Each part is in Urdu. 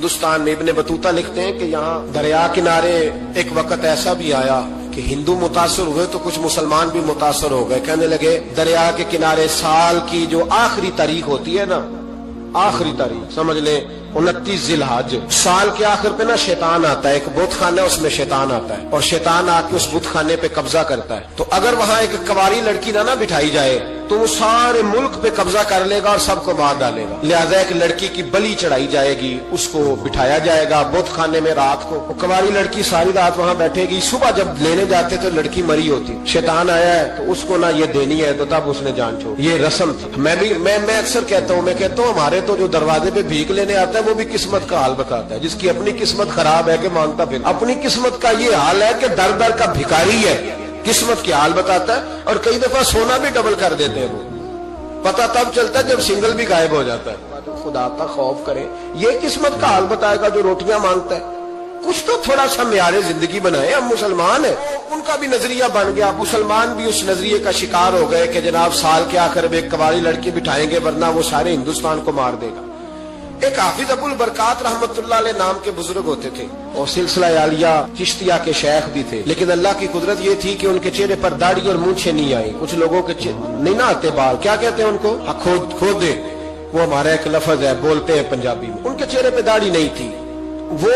ہندوستان میں ابن بطوطہ لکھتے ہیں کہ یہاں دریا کنارے ایک وقت ایسا بھی آیا کہ ہندو متاثر ہوئے تو کچھ مسلمان بھی متاثر ہو گئے. کہنے لگے دریا کے کنارے سال کی جو آخری تاریخ ہوتی ہے نا، آخری تاریخ سمجھ لیں 29 ذی الحج، سال کے آخر پہ نا شیطان آتا ہے، ایک بت خانہ اس میں شیطان آتا ہے اور شیطان آ کے اس بت خانے پہ قبضہ کرتا ہے. تو اگر وہاں ایک کنواری لڑکی نہ بٹھائی جائے تو وہ سارے ملک پہ قبضہ کر لے گا اور سب کو مار ڈالے گا. لہذا ایک لڑکی کی بلی چڑھائی جائے گی، اس کو بٹھایا جائے گا بت خانے میں رات کو. کنواری لڑکی ساری رات وہاں بیٹھے گی، صبح جب لینے جاتے تو لڑکی مری ہوتی. شیطان آیا ہے تو اس کو نہ یہ دینی ہے تو تب اس نے جان چھوڑ. یہ رسم تھی. میں اکثر کہتا ہوں ہمارے تو جو دروازے پہ بھیک لینے آتا ہے وہ بھی قسمت کا حال بتاتا ہے. جس کی اپنی قسمت خراب ہے کہ مانگتا پھر اپنی قسمت کا یہ حال ہے کہ در در کا بھکاری ہے، قسمت کے حال بتاتا ہے. اور کئی دفعہ سونا بھی ڈبل کر دیتے ہیں. وہ پتہ تب چلتا ہے جب سنگل بھی غائب ہو جاتا ہے. خدا کا خوف کرے، یہ قسمت کا حال بتائے گا جو روٹیاں مانگتا ہے. کچھ تو تھوڑا سا معیار زندگی بنائے. ہم مسلمان ہیں، ان کا بھی نظریہ بن گیا، مسلمان بھی اس نظریے کا شکار ہو گئے کہ جناب سال کے آخر میں ایک کنواری لڑکی بٹھائیں گے ورنہ وہ سارے ہندوستان کو مار دے گا. ایک حافظ ابو البرکات رحمت اللہ علیہ نام کے بزرگ ہوتے تھے اور سلسلہ عالیہ چشتیہ کے شیخ بھی تھے. لیکن اللہ کی قدرت یہ تھی کہ ان کے چہرے پر داڑھی اور مونچھیں نہیں آئی. کچھ لوگوں کے نہیں نہ آتے بال، کیا کہتے ہیں ان کو؟ کھودے. وہ ہمارا ایک لفظ ہے، بولتے ہیں پنجابی میں. ان کے چہرے پہ داڑھی نہیں تھی. وہ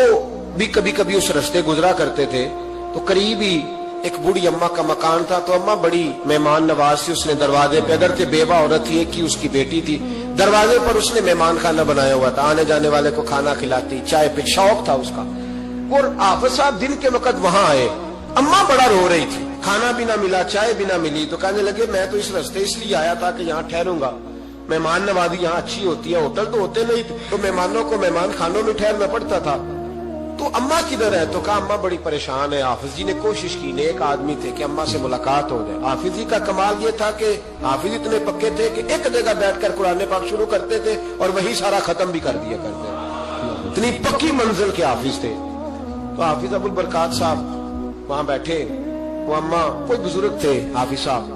بھی کبھی کبھی اس رستے گزرا کرتے تھے تو قریب ہی ایک بوڑھی اماں کا مکان تھا. تو اماں بڑی مہمان نواز تھی. اس نے دروازے پہ، اگر کہ بیوہ عورت تھی، ایک کی اس کی بیٹی تھی، دروازے پر اس نے مہمان خانہ بنایا ہوا تھا. آنے جانے والے کو کھانا کھلاتی، چائے پہ شوق تھا اس کا. اور حافظ صاحب دن کے وقت وہاں آئے. اماں بڑا رو رہی تھی، کھانا بھی نہ ملا، چائے بھی نہ ملی. تو کہنے لگے میں تو اس رستے اس لیے آیا تھا کہ یہاں ٹھہروں گا، مہمان نوازی یہاں اچھی ہوتی ہے، ہوٹل تو ہوتے نہیں تو مہمانوں کو مہمان خانوں میں ٹھہرنا پڑتا تھا. تو اماں کدھر ہے؟ تو کہا اماں بڑی پریشان ہے. حافظ جی نے کوشش کی، نیک آدمی تھے، کہ اماں سے ملاقات ہو جائے. حافظ جی کا کمال یہ تھا کہ حافظ اتنے پکے تھے کہ ایک جگہ بیٹھ کر قرآن پاک شروع کرتے تھے اور وہی سارا ختم بھی کر دیا کرتے. اتنی پکی منزل کے حافظ تھے. تو حافظ ابو البرکات صاحب وہاں بیٹھے. وہ اماں کوئی بزرگ تھے حافظ صاحب،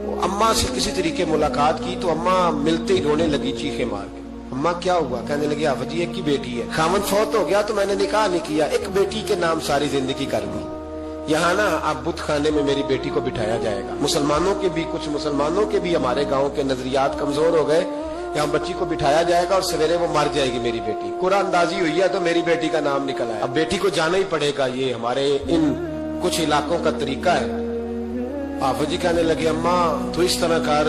وہ اماں سے کسی طریقے ملاقات کی تو اماں ملتے ہی رونے لگی چیخے مار کے. اماں کیا ہوا؟ کہنے لگی حافظ جی ایک کی بیٹی ہے، خاوند فوت ہو گیا تو میں نے نکاح نہیں کیا، ایک بیٹی کے نام ساری زندگی کر دی. یہاں نا اب بت خانے میں میری بیٹی کو بٹھایا جائے گا. کچھ مسلمانوں کے بھی ہمارے گاؤں کے نظریات کمزور ہو گئے. یہاں بچی کو بٹھایا جائے گا اور سویرے وہ مر جائے گی میری بیٹی. قرآن اندازی ہوئی ہے تو میری بیٹی کا نام نکل آیا. اب بیٹی کو جانا ہی پڑے گا. یہ ہمارے ان کچھ علاقوں کا طریقہ ہے. حافظ جی کہنے لگے اماں تو اس طرح کر،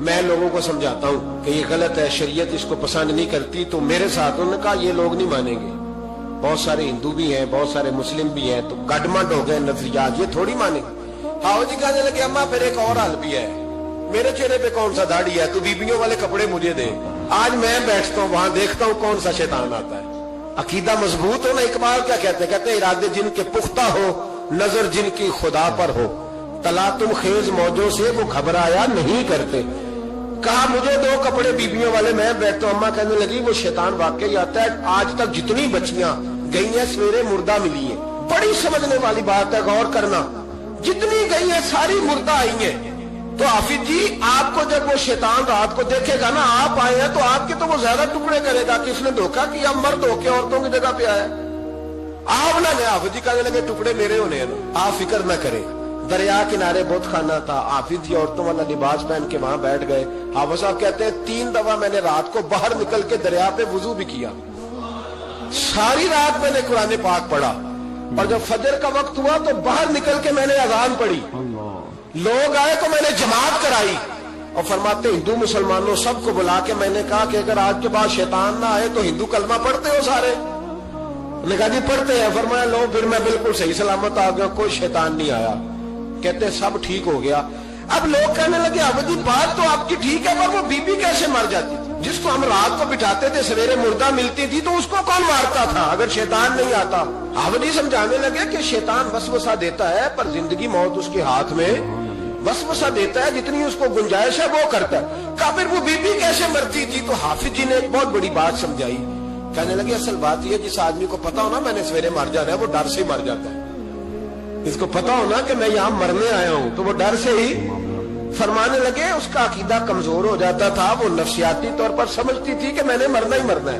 میں لوگوں کو سمجھاتا ہوں کہ یہ غلط ہے، شریعت اس کو پسند نہیں کرتی. تو میرے ساتھ انہوں نے کہا یہ لوگ نہیں مانیں گے، بہت سارے ہندو بھی ہیں، بہت سارے مسلم بھی ہیں، تو گڈمنڈ ہو گئے نظریات، یہ تھوڑی مانیں گے. حافظ جی کہنے لگے اماں پھر ایک اور حل بھی ہے، میرے چہرے پہ کون سا داڑھی ہے، تو بیبیوں والے کپڑے مجھے دے. آج میں بیٹھتا ہوں وہاں دیکھتا ہوں کون سا شیطان آتا ہے. عقیدہ مضبوط ہو نا. اقبال کیا کہتے ہیں ارادے جن کے پختہ ہو، نظر جن کی خدا پر ہو، تلاطم خیز موجوں سے وہ گھبرایا نہیں کرتے. کہا مجھے دو کپڑے بیبیوں والے، میں بیٹھتا ہوں. اماں کہنے لگی وہ شیطان واقعی آتا ہے. آج تک جتنی بچیاں گئی ہیں سویرے مردہ ملی ہیں. بڑی سمجھنے والی بات ہے، غور کرنا. جتنی گئی ہیں ساری مردہ آئی ہیں. تو حافظ جی آپ کو جب وہ شیطان رات کو دیکھے گا نا آپ آئے ہیں تو آپ کے تو وہ زیادہ ٹکڑے کرے گا کہ اس نے دھوکہ کیا، مرد ہو کے عورتوں کی جگہ پہ آیا. آپ نہ حافظ جی کہنے لگے ٹکڑے میرے ہونے ہیں. آپ فکر نہ کریں. دریا کنارے بہت خانہ تھا. حافظ جی عورتوں والا لباس پہن کے وہاں بیٹھ گئے. حافظ صاحب کہتے ہیں 3 دفعہ میں نے رات کو باہر نکل کے دریا پہ وضو بھی کیا. ساری رات میں نے قرآن پاک پڑھا اور جب فجر کا وقت ہوا تو باہر نکل کے میں نے اذان پڑھی. لوگ آئے تو میں نے جماعت کرائی. اور فرماتے ہندو مسلمانوں سب کو بلا کے میں نے کہا کہ اگر آج کے بعد شیطان نہ آئے تو ہندو کلمہ پڑھتے ہو سارے؟ نے کہا جی پڑھتے ہیں. فرمایا لو پھر میں بالکل صحیح سلامت آ گیا، کوئی شیطان نہیں آیا. کہتے ہیں سب ٹھیک ہو گیا. اب لوگ کہنے لگے اب جی بات تو آپ کی ٹھیک ہے پر وہ بی بی کیسے مر جاتی تھی؟ جس کو ہم رات کو بٹھاتے تھے سویرے مردہ ملتی تھی تو اس کو کون مارتا تھا اگر شیطان نہیں آتا؟ اب جی سمجھانے لگے کہ شیطان وسوسہ دیتا ہے پر زندگی موت اس کے ہاتھ میں. وسوسہ دیتا ہے، جتنی اس کو گنجائش ہے وہ کرتا ہے. کہا پھر وہ بی بی کیسے مرتی تھی؟ تو حافظ جی نے ایک بہت بڑی بات سمجھائی. کہنے لگے اصل بات یہ جس آدمی کو پتا ہو نا میں نے سویرے مر جانا ہے وہ ڈر سے مر جاتا ہے. اس کو پتا ہو نا کہ میں یہاں مرنے آیا ہوں تو وہ ڈر سے ہی. فرمانے لگے اس کا عقیدہ کمزور ہو جاتا تھا، وہ نفسیاتی طور پر سمجھتی تھی کہ میں نے مرنا ہی مرنا ہے.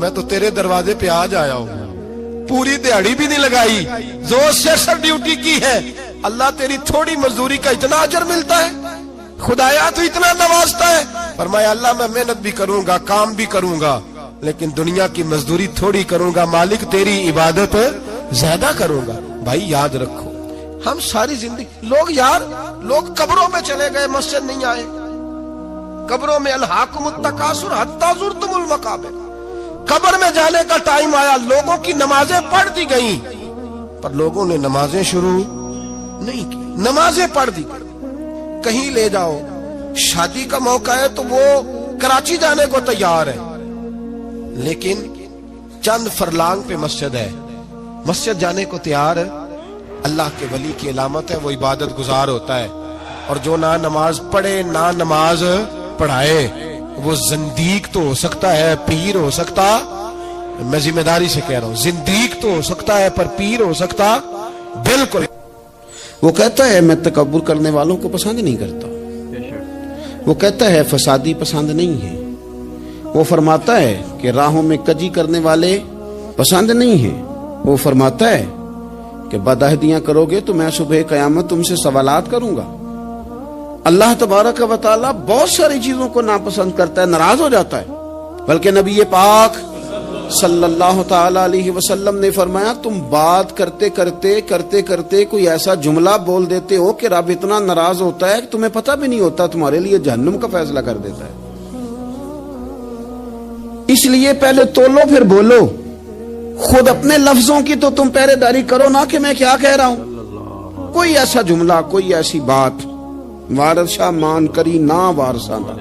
میں تو تیرے دروازے پہ آج آیا ہوں, پوری دیہڑی بھی نہیں لگائی, زور سے سر ڈیوٹی کی ہے, اللہ تیری تھوڑی مزدوری کا اتنا اجر ملتا ہے, خدایا تو اتنا نوازتا ہے. فرمایا اللہ میں محنت بھی کروں گا, کام بھی کروں گا, لیکن دنیا کی مزدوری تھوڑی کروں گا, مالک تیری عبادت زیادہ کروں گا. بھائی یاد رکھو, ہم ساری زندگی لوگ قبروں میں چلے گئے, مسجد نہیں آئے, قبروں میں الہاکم التکاثر حتی زرتم المقابر, قبر میں جانے کا ٹائم آیا, لوگوں کی نمازیں پڑھ دی گئیں, پر لوگوں نے نمازیں شروع نہیں کی, نمازیں پڑھ دی. کہیں لے جاؤ, شادی کا موقع ہے تو وہ کراچی جانے کو تیار ہے, لیکن چند فرلانگ پہ مسجد ہے, مسجد جانے کو تیار ہے. اللہ کے ولی کی علامت ہے, وہ عبادت گزار ہوتا ہے. اور جو نہ نماز پڑھے نہ نماز پڑھائے وہ زندیق تو ہو سکتا ہے, پیر ہو سکتا, میں ذمہ داری سے کہہ رہا ہوں, زندیق تو ہو سکتا ہے پر پیر ہو سکتا بالکل. وہ کہتا ہے میں تکبر کرنے والوں کو پسند نہیں کرتا, وہ کہتا ہے فسادی پسند نہیں ہے, وہ فرماتا ہے کہ راہوں میں کجی کرنے والے پسند نہیں ہیں, وہ فرماتا ہے کہ بدعہدیاں کرو گے تو میں صبح قیامت تم سے سوالات کروں گا. اللہ تبارک و تعالیٰ بہت ساری چیزوں کو ناپسند کرتا ہے, ناراض ہو جاتا ہے. بلکہ نبی پاک صلی اللہ تعالی علیہ وسلم نے فرمایا تم بات کرتے کرتے کوئی ایسا جملہ بول دیتے ہو کہ رب اتنا ناراض ہوتا ہے کہ تمہیں پتہ بھی نہیں ہوتا, تمہارے لیے جہنم کا فیصلہ کر دیتا ہے. اس لیے پہلے تولو پھر بولو, خود اپنے لفظوں کی تو تم پہرے داری کرو نا کہ میں کیا کہہ رہا ہوں. کوئی ایسا جملہ, کوئی ایسی بات وارث شاہ مان کری نہ وارثاں دا,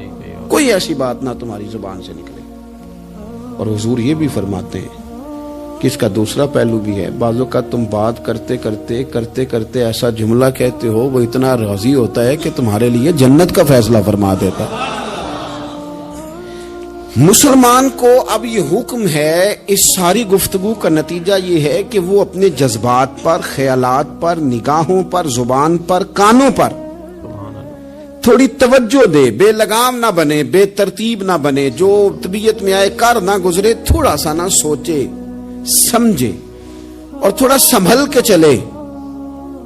کوئی ایسی بات نہ تمہاری زبان سے نکلے. اور حضور یہ بھی فرماتے ہیں کہ اس کا دوسرا پہلو بھی ہے, بعضوں کا تم بات کرتے ایسا جملہ کہتے ہو وہ اتنا راضی ہوتا ہے کہ تمہارے لیے جنت کا فیصلہ فرما دیتا ہے. مسلمان کو اب یہ حکم ہے, اس ساری گفتگو کا نتیجہ یہ ہے کہ وہ اپنے جذبات پر, خیالات پر, نگاہوں پر, زبان پر, کانوں پر تھوڑی توجہ دے, بے لگام نہ بنے, بے ترتیب نہ بنے, جو طبیعت میں آئے کر نہ گزرے, تھوڑا سا نہ سوچے سمجھے اور تھوڑا سنبھل کے چلے.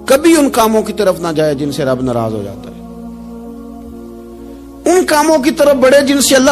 کبھی ان کاموں کی طرف نہ جائے جن سے رب ناراض ہو جاتا ہے, ان کاموں کی طرف بڑھے جن سے اللہ